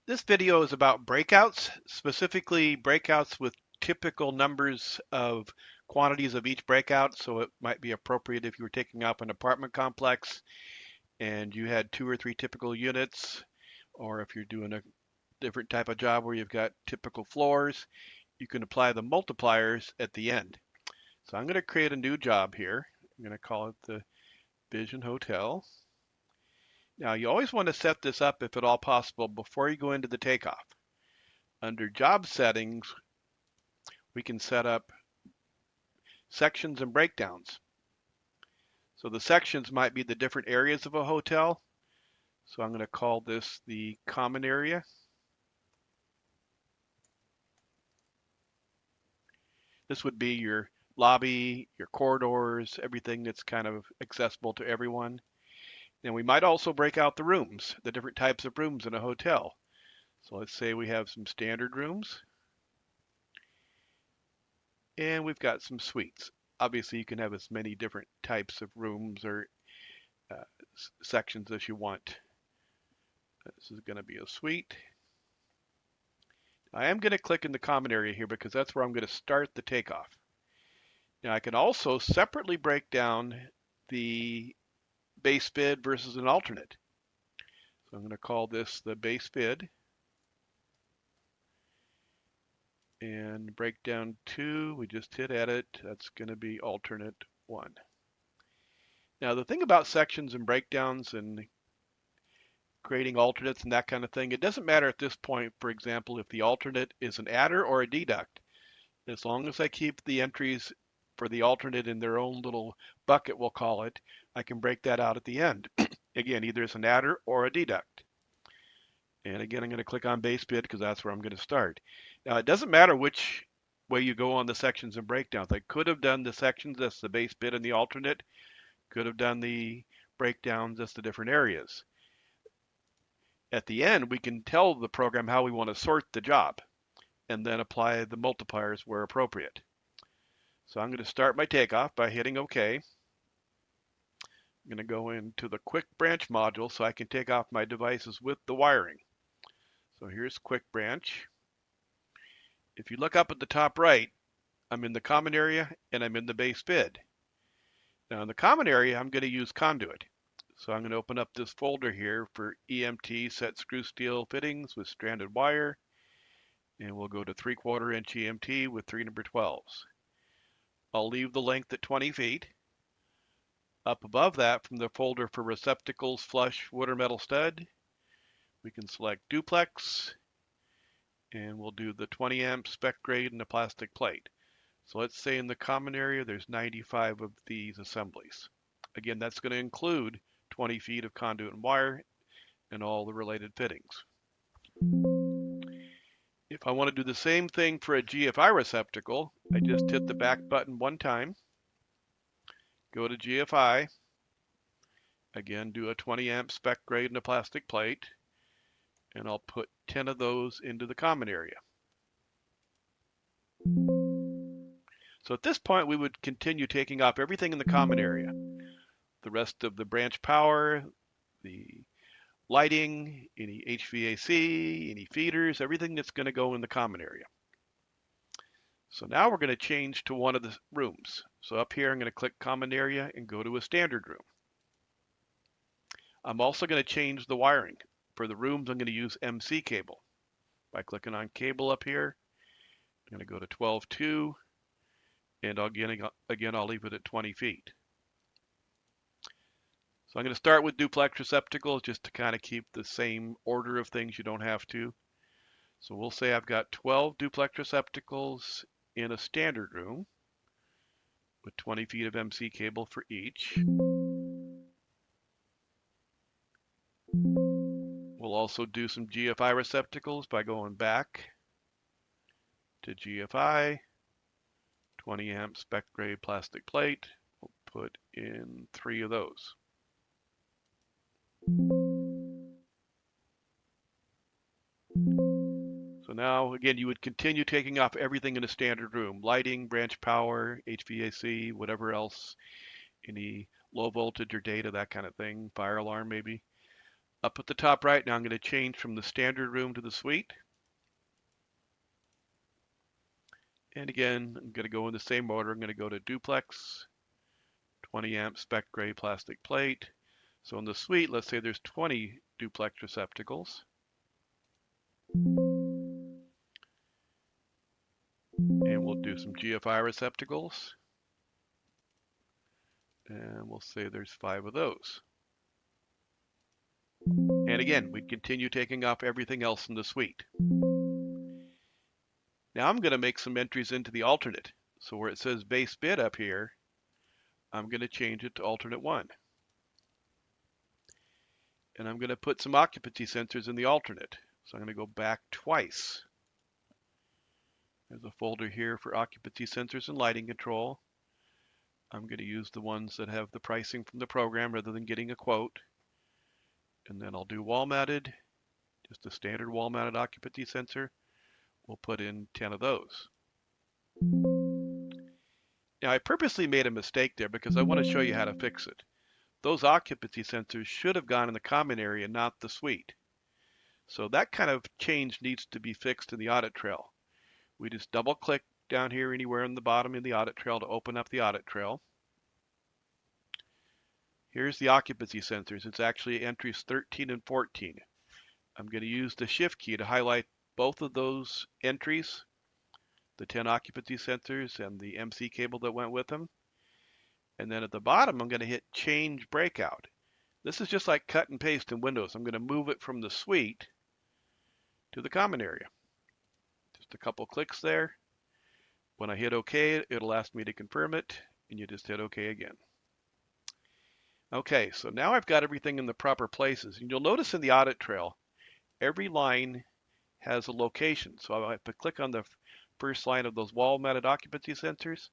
This video is about breakouts, specifically breakouts with typical numbers of quantities of each breakout. So it might be appropriate if you were taking up an apartment complex and you had 2 or 3 typical units, or if you're doing a different type of job where you've got typical floors, you can apply the multipliers at the end. So I'm going to create a new job here. I'm going to call it the Vision Hotel. Now you always want to set this up, if at all possible, before you go into the takeoff. Under job settings, we can set up sections and breakdowns. So the sections might be the different areas of a hotel. So I'm going to call this the common area. This would be your lobby, your corridors, everything that's kind of accessible to everyone. And we might also break out the rooms, the different types of rooms in a hotel. So let's say we have some standard rooms and we've got some suites. Obviously, you can have as many different types of rooms or uh, sections as you want. This is going to be a suite. I am going to click in the common area here because that's where I'm going to start the takeoff. Now I can also separately break down the base bid versus an alternate. So I'm going to call this the base bid and breakdown 2. We just hit edit. That's going to be alternate 1. Now the thing about sections and breakdowns and creating alternates and that kind of thing, it doesn't matter at this point, for example, if the alternate is an adder or a deduct. As long as I keep the entries for the alternate in their own little bucket, we'll call it, I can break that out at the end. Again, either as an adder or a deduct. And again, I'm going to click on base bid because that's where I'm going to start. Now, it doesn't matter which way you go on the sections and breakdowns. I could have done the sections as the base bid and the alternate, could have done the breakdowns as the different areas. At the end, we can tell the program how we want to sort the job and then apply the multipliers where appropriate. So I'm going to start my takeoff by hitting OK. I'm going to go into the quick branch module so I can take off my devices with the wiring. So here's quick branch. If you look up at the top right, I'm in the common area and I'm in the base bid. Now in the common area, I'm going to use conduit. So I'm going to open up this folder here for EMT set screw steel fittings with stranded wire. And we'll go to 3/4 inch EMT with 3 number 12s. I'll leave the length at 20 feet. Up above that, from the folder for receptacles, flush, wood or metal stud, we can select duplex, and we'll do the 20 amp spec grade and a plastic plate. So let's say in the common area, there's 95 of these assemblies. Again, that's going to include 20 feet of conduit and wire and all the related fittings. If I want to do the same thing for a GFI receptacle, I just hit the back button one time, go to GFI, again do a 20 amp spec grade and a plastic plate, and I'll put 10 of those into the common area. So at this point, we would continue taking off everything in the common area. The rest of the branch power, the lighting, any HVAC, any feeders, everything that's going to go in the common area. So now we're going to change to one of the rooms. So up here, I'm going to click common area and go to a standard room. I'm also going to change the wiring. For the rooms, I'm going to use MC cable. By clicking on cable up here, I'm going to go to 12.2, and again, I'll leave it at 20 feet. So I'm going to start with duplex receptacles just to kind of keep the same order of things. You don't have to. So we'll say I've got 12 duplex receptacles in a standard room with 20 feet of MC cable for each. We'll also do some GFI receptacles by going back to GFI, 20 amp spec grade plastic plate. We'll put in 3 of those. So now, again, you would continue taking off everything in a standard room, lighting, branch power, HVAC, whatever else, any low voltage or data, that kind of thing, fire alarm maybe. Up at the top right, now I'm going to change from the standard room to the suite. And again, I'm going to go in the same order. I'm going to go to duplex, 20 amp spec gray plastic plate. So in the suite, let's say there's 20 duplex receptacles. And we'll do some GFI receptacles. And we'll say there's 5 of those. And again, we continue taking off everything else in the suite. Now I'm going to make some entries into the alternate. So where it says base bid up here, I'm going to change it to alternate 1. And I'm going to put some occupancy sensors in the alternate. So I'm going to go back twice. There's a folder here for occupancy sensors and lighting control. I'm going to use the ones that have the pricing from the program rather than getting a quote. And then I'll do wall mounted, just a standard wall mounted occupancy sensor. We'll put in 10 of those. Now I purposely made a mistake there because I want to show you how to fix it. Those occupancy sensors should have gone in the common area, not the suite. So that kind of change needs to be fixed in the audit trail. We just double click down here anywhere in the bottom in the audit trail to open up the audit trail. Here's the occupancy sensors. It's actually entries 13 and 14. I'm going to use the shift key to highlight both of those entries, the 10 occupancy sensors and the MC cable that went with them. And then at the bottom, I'm going to hit change breakout. This is just like cut and paste in Windows. I'm going to move it from the suite to the common area. Just a couple clicks there. When I hit OK, it'll ask me to confirm it, and you just hit OK again. Okay, so now I've got everything in the proper places. And you'll notice in the audit trail, every line has a location. So if I click on the first line of those wall-mounted occupancy sensors,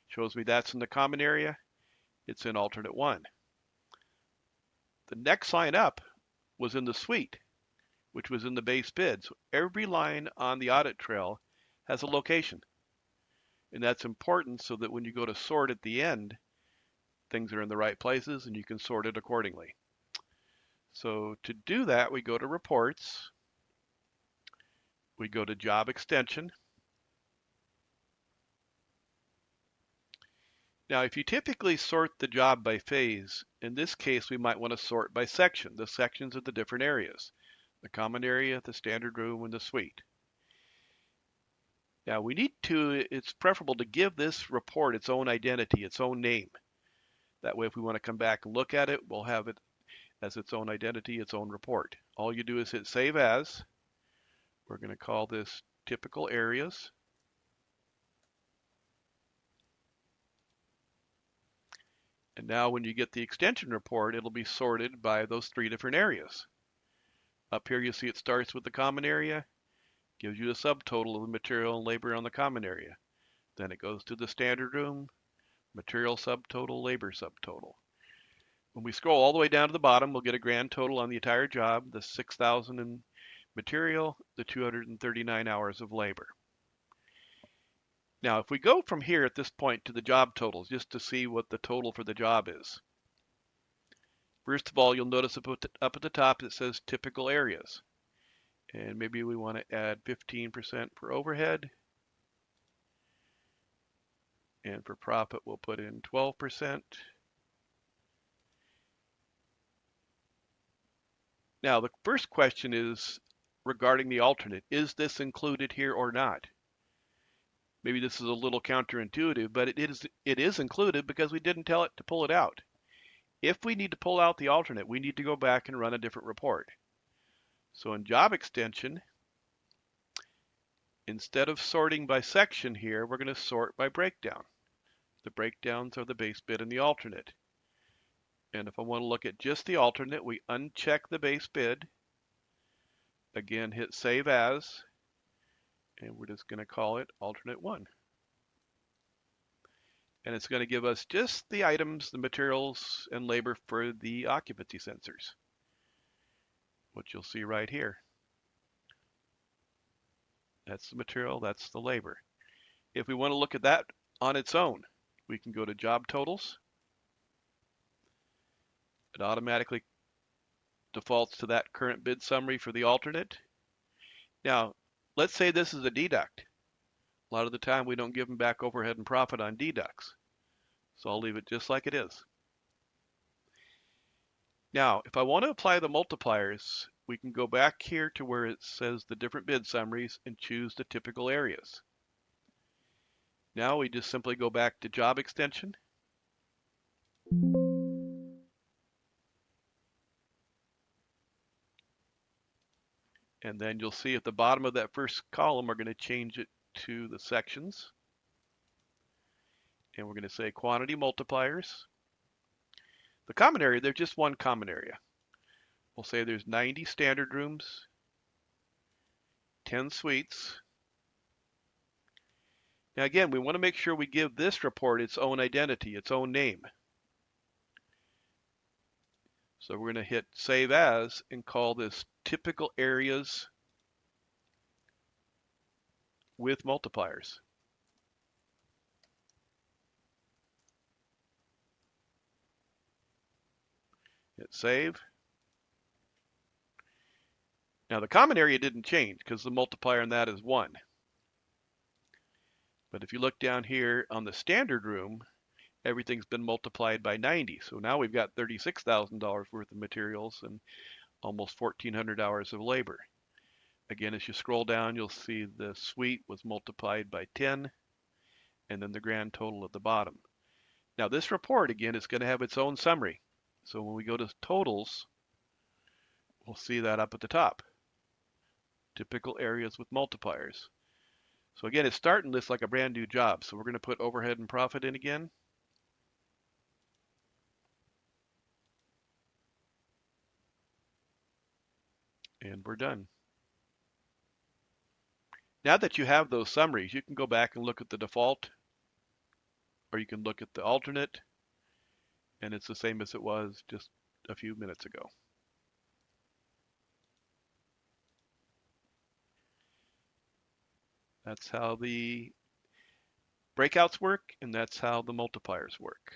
shows me that's in the common area. It's in alternate 1. The next line up was in the suite, which was in the base bid. So every line on the audit trail has a location. And that's important so that when you go to sort at the end, things are in the right places and you can sort it accordingly. So to do that, we go to reports, we go to job extension. Now, if you typically sort the job by phase, in this case, we might want to sort by section. The sections are the different areas, the common area, the standard room, and the suite. Now, it's preferable to give this report its own identity, its own name. That way, if we want to come back and look at it, we'll have it as its own identity, its own report. All you do is hit Save As. We're going to call this Typical Areas. And now when you get the extension report, it'll be sorted by those 3 different areas. Up here you see it starts with the common area, gives you a subtotal of the material and labor on the common area. Then it goes to the standard room, material subtotal, labor subtotal. When we scroll all the way down to the bottom, we'll get a grand total on the entire job, the 6,000 in material, the 239 hours of labor. Now, if we go from here at this point to the job totals, just to see what the total for the job is. First of all, you'll notice up at the top it says typical areas. And maybe we want to add 15% for overhead. And for profit, we'll put in 12%. Now, the first question is regarding the alternate. Is this included here or not? Maybe this is a little counterintuitive, but it is included because we didn't tell it to pull it out. If we need to pull out the alternate, we need to go back and run a different report. So in job extension, instead of sorting by section here, we're going to sort by breakdown. The breakdowns are the base bid and the alternate. And if I want to look at just the alternate, we uncheck the base bid. Again, hit Save As. And we're just going to call it alternate 1. And it's going to give us just the items, the materials, and labor for the occupancy sensors, which you'll see right here. That's the material, that's the labor. If we want to look at that on its own, we can go to Job Totals. It automatically defaults to that current bid summary for the alternate. Now, let's say this is a deduct. A lot of the time we don't give them back overhead and profit on deducts. So I'll leave it just like it is. Now, if I want to apply the multipliers, we can go back here to where it says the different bid summaries and choose the typical areas. Now we just simply go back to job extension. And then you'll see at the bottom of that first column, we're going to change it to the sections. And we're going to say quantity multipliers. The common area, there's just one common area. We'll say there's 90 standard rooms, 10 suites. Now again, we want to make sure we give this report its own identity, its own name. So we're going to hit Save As and call this Typical Areas with Multipliers. Hit Save. Now the common area didn't change because the multiplier on that is 1. But if you look down here on the standard room, everything's been multiplied by 90. So now we've got $36,000 worth of materials and almost 1,400 hours of labor. Again, as you scroll down, you'll see the suite was multiplied by 10, and then the grand total at the bottom. Now this report, again, is going to have its own summary. So when we go to totals, we'll see that up at the top. Typical areas with multipliers. So again, it's starting this like a brand new job. So we're going to put overhead and profit in again. And we're done. Now that you have those summaries, you can go back and look at the default, or you can look at the alternate, and it's the same as it was just a few minutes ago. That's how the breakouts work, and that's how the multipliers work.